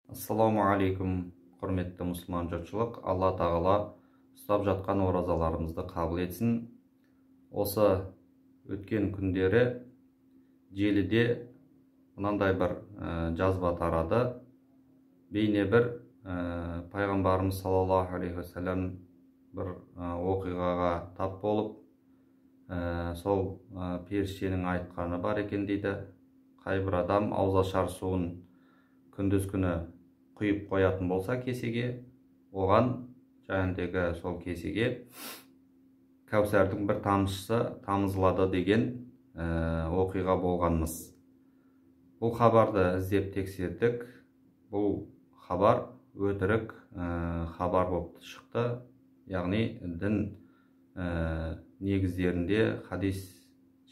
Ассаламу алейкум, құрметті мұсылман жұртшылық. Алла тағала ұстап жатқан оразаларымызды қабыл етсін. Осы өткен күндері желіде мынандай бір жазба тарады. Бейне бір пайғамбарымыз саллаллаху алейхи вассалам бір оқиғаға тап болып, сол періштенің айтқаны бар екен дейді. Қайбір адам ауызашар суын күндіз күні құйып қоятын болса кесеге, оған жаңағыдегі сол кесеге кәусәрдің бір тамшысы тамызылады деген оқиға болғанмыз. Бұл хабарды іздеп тексердік. Бұл хабар өтірік хабар болып шықты. Яғни дін негіздерінде, хадис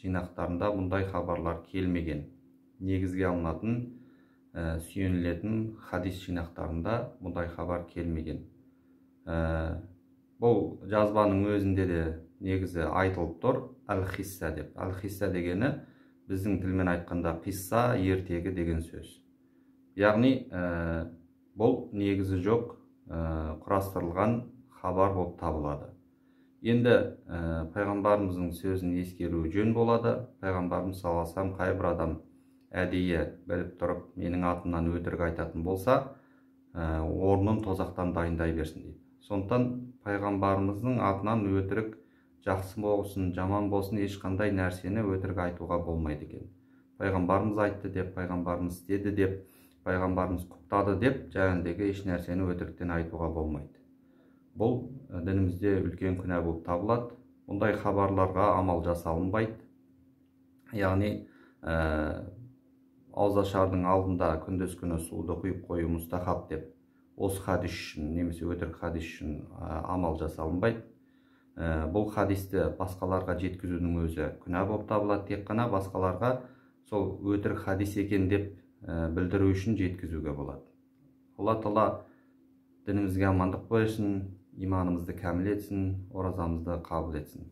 жинақтарында бұндай хабарлар келмеген. Негізге алынатын сүйенілетін хадис жинақтарында бұндай хабар келмеген. Бұл жазбаның өзінде де негізі айтылып тұр, әл-хисса деп. Әл-хисса дегені біздің тілмен айтқанда қисса, ертегі деген сөз. Яғни бұл негізі жоқ, құрастырылған хабар болып табылады. Енді пайғамбарымыздың сөзін ескеру жөн болады. Пайғамбарымыз саллаллаху алейхи вассалам қайбір адам әдейі біліп тұрып менің атымнан өтірік айтатын болса, орнын тозақтан дайындай берсін дейді. Сондықтан пайғамбарымыздың атынан өтірік жақсы болсын, жаман болсын, ешқандай нәрсені өтірік айтуға болмайды екен. Пайғамбарымыз айтты деп, пайғамбарымыз деді деп, пайғамбарымыз құптады деп, жаңағыдегі еш нәрсені өтіріктен айтуға болмайды. Бұл дінімізде үлкен күнә болып табылады. Бұндай хабарларға амал жасалынбайды. Яғни ауызашардың алдында күндіз күні суды құйып қою мұстахаб деп, осы хадис үшін, немесе өтірік хадис үшін амал жасалынбайды. Бұл хадисті басқаларға жеткізудің өзі күнә болып табылады. Тек қана басқаларға сол өтірік хадис екен деп білдіру үшін жеткізуге болады. Алла тағала дінімізге амандық берсін, иманымызды кәміл етсін, оразамызды қабыл етсін.